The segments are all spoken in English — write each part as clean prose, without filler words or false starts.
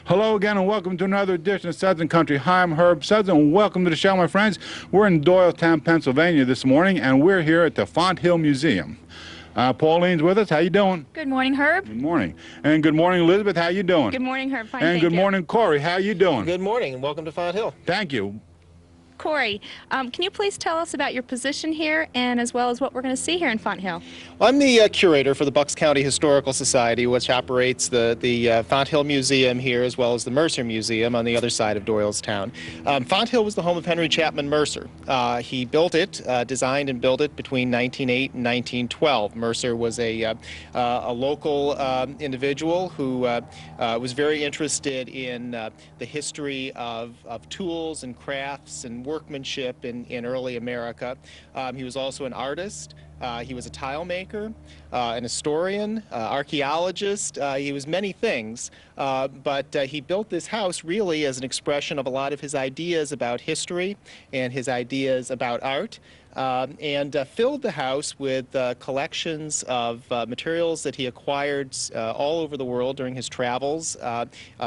Hello again and welcome to another edition of Suds & Country. Hi, I'm Herb Suds and welcome to the show, my friends. We're in Doylestown, Pennsylvania this morning and we're here at the Fonthill Museum. Pauline's with us. How you doing? Good morning, Herb. Good morning. And good morning, Elizabeth. How you doing? Good morning, Herb. Fine, and thank good you. morning, Corey. How you doing? Good morning and welcome to Fonthill. Thank you. Corey, can you please tell us about your position here and as well as what we're going to see here in Fonthill? Well, I'm the curator for the Bucks County Historical Society, which operates the Fonthill Museum here as well as the Mercer Museum on the other side of Doylestown. Fonthill was the home of Henry Chapman Mercer. He built it, designed and built it between 1908 and 1912. Mercer was a local individual who was very interested in the history of tools and crafts and workmanship in early America. He was also an artist. He was a tile maker, an historian, archaeologist. He was many things, but he built this house really as an expression of a lot of his ideas about history and his ideas about art. And filled the house with collections of materials that he acquired all over the world during his travels.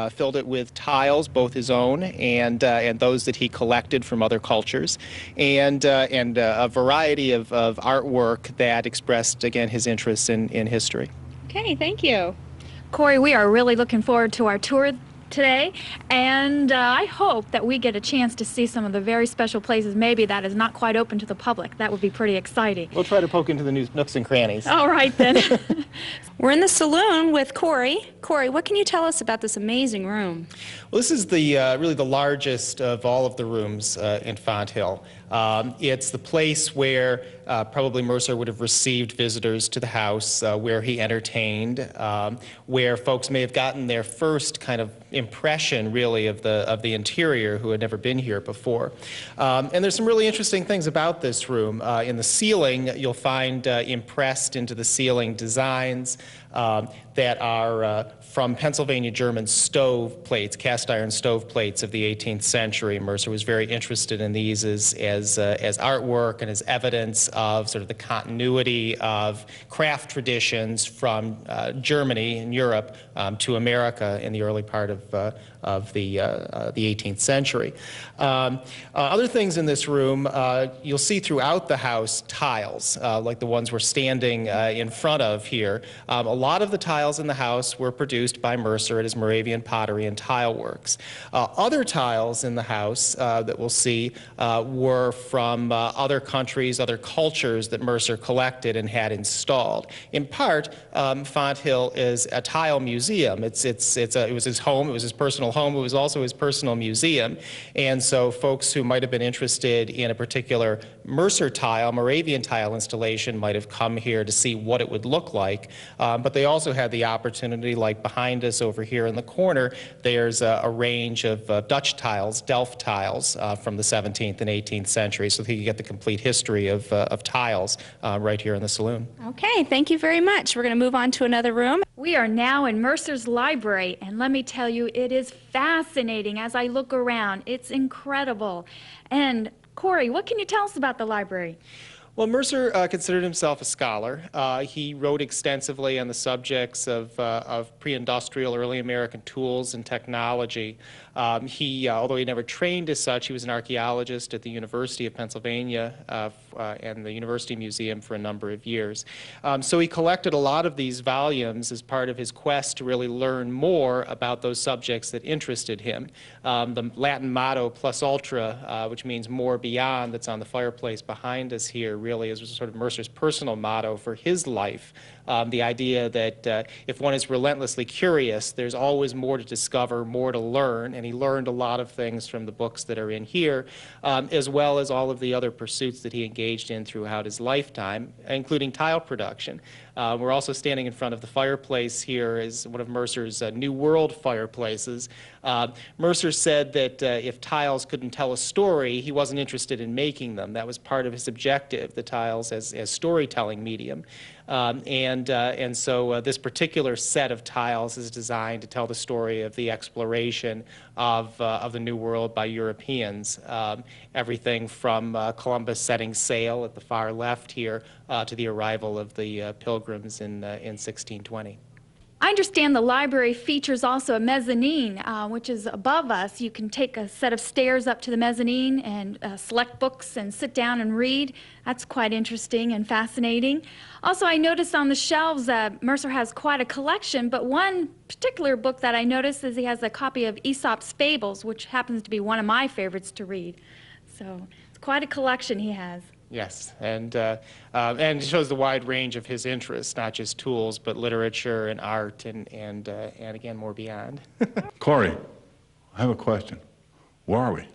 Filled it with tiles, both his own and those that he collected from other cultures, and a variety of artwork that expressed, again, his interest in history. Okay, thank you. Corey, we are really looking forward to our tour today, and I hope that we get a chance to see some of the very special places maybe that is not quite open to the public. That would be pretty exciting. We'll try to poke into the nooks and crannies. All right, then. We're in the saloon with Corey. Corey, what can you tell us about this amazing room? Well, this is the really the largest of all of the rooms in Fonthill. It's the place where probably Mercer would have received visitors to the house, where he entertained, where folks may have gotten their first kind of impression, really, of the interior who had never been here before. And there's some really interesting things about this room. In the ceiling, you'll find impressed into the ceiling designs that are from Pennsylvania German stove plates, cast iron stove plates of the 18th century. Mercer was very interested in these as artwork and as evidence of sort of the continuity of craft traditions from Germany and Europe to America in the early part of the 18th century. Other things in this room, you'll see throughout the house tiles, like the ones we're standing in front of here. A lot of the tiles in the house were produced by Mercer at his Moravian Pottery and Tile Works. Other tiles in the house that we'll see were from other countries, other cultures that Mercer collected and had installed. In part, Fonthill is a tile museum. It was his home, it was his personal home, it was also his personal museum. And so folks who might have been interested in a particular Mercer tile, Moravian tile installation might have come here to see what it would look like. But they also had the opportunity, like behind us over here in the corner, there's a range of Dutch tiles, Delft tiles from the 17th and 18th century, so that you could get the complete history of tiles right here in the saloon. Okay, thank you very much. We're going to move on to another room. We are now in Mercer's library, and let me tell you, it is fascinating as I look around. It's incredible. And Corey, what can you tell us about the library? Well, Mercer considered himself a scholar. He wrote extensively on the subjects of pre-industrial early American tools and technology. Although he never trained as such, he was an archaeologist at the University of Pennsylvania and the University Museum for a number of years. So he collected a lot of these volumes as part of his quest to really learn more about those subjects that interested him. The Latin motto plus ultra, which means more beyond, that's on the fireplace behind us here, really is sort of Mercer's personal motto for his life. The idea that if one is relentlessly curious, there's always more to discover, more to learn, and he learned a lot of things from the books that are in here, as well as all of the other pursuits that he engaged in throughout his lifetime, including tile production. We're also standing in front of the fireplace here as one of Mercer's New World fireplaces. Mercer said that if tiles couldn't tell a story, he wasn't interested in making them. That was part of his objective, the tiles as storytelling medium. And so this particular set of tiles is designed to tell the story of the exploration of the New World by Europeans. Everything from Columbus setting sail at the far left here to the arrival of the Pilgrims in 1620. I understand the library features also a mezzanine, which is above us. You can take a set of stairs up to the mezzanine and select books and sit down and read. That's quite interesting and fascinating. Also, I noticed on the shelves Mercer has quite a collection, but one particular book that I noticed is he has a copy of Aesop's Fables, which happens to be one of my favorites to read. So it's quite a collection he has. Yes, and it shows the wide range of his interests, not just tools, but literature and art and again, more beyond. Corey, I have a question. Where are we?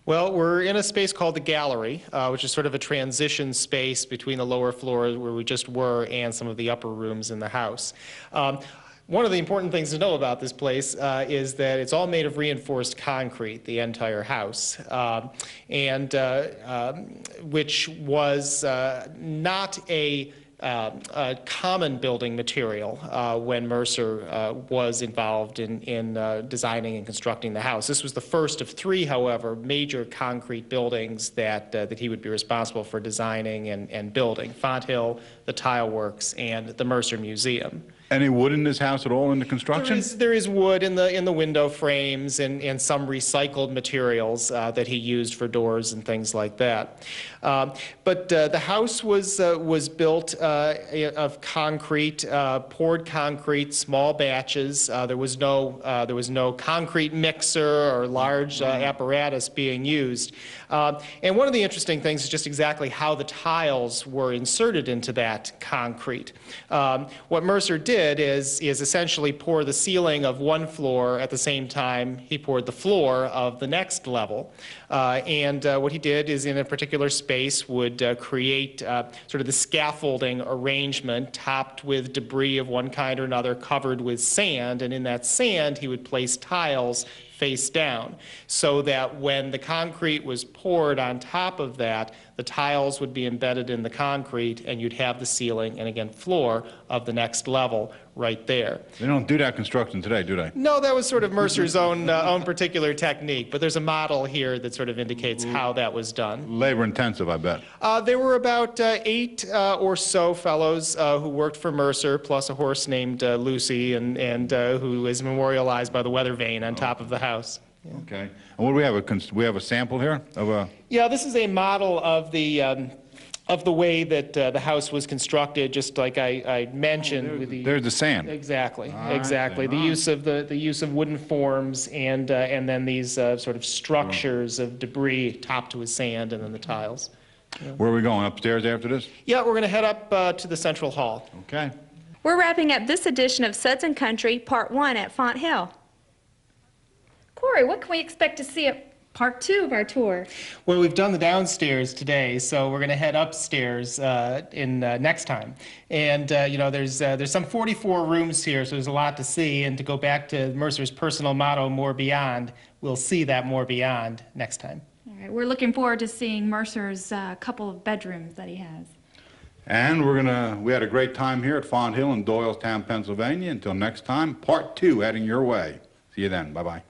Well, we're in a space called the gallery, which is sort of a transition space between the lower floors where we just were and some of the upper rooms in the house. One of the important things to know about this place is that it's all made of reinforced concrete, the entire house, which was not a common building material when Mercer was involved in designing and constructing the house. This was the first of three, however, major concrete buildings that he would be responsible for designing and building: Fonthill, the Tile Works, and the Mercer Museum. Any wood in this house at all in the construction? There is wood in the window frames and some recycled materials that he used for doors and things like that. But the house was built of concrete, poured concrete, small batches. There was no concrete mixer or large apparatus being used. And one of the interesting things is just exactly how the tiles were inserted into that concrete. What Mercer did is essentially pour the ceiling of one floor at the same time he poured the floor of the next level. What he did is, in a particular space, would create sort of the scaffolding arrangement topped with debris of one kind or another, covered with sand, and in that sand he would place tiles face down, so that when the concrete was poured on top of that, the tiles would be embedded in the concrete, and you'd have the ceiling and, again, floor of the next level right there. They don't do that construction today, do they? No, that was sort of Mercer's own particular technique, but there's a model here that sort of indicates how that was done. Labor intensive, I bet. There were about 8 or so fellows who worked for Mercer, plus a horse named Lucy, and who is memorialized by the weather vane on top of the house. Yeah. Okay. And what do we have? We have a sample here of a... Yeah, this is a model of the way that the house was constructed, just like I mentioned. There's the sand. Exactly, exactly. The use of wooden forms and then these sort of structures of debris topped with sand, and then the tiles. Yeah. Where are we going? Upstairs after this? Yeah, we're going to head up to the central hall. Okay. We're wrapping up this edition of Suds and Country, Part 1 at Fonthill. Corey, what can we expect to see at Part 2 of our tour? Well, we've done the downstairs today, so we're going to head upstairs next time. And you know, there's some 44 rooms here, so there's a lot to see. And to go back to Mercer's personal motto, "More Beyond," we'll see that more beyond next time. All right, we're looking forward to seeing Mercer's couple of bedrooms that he has. And we had a great time here at Fonthill in Doylestown, Pennsylvania. Until next time, Part 2 heading your way. See you then. Bye-bye.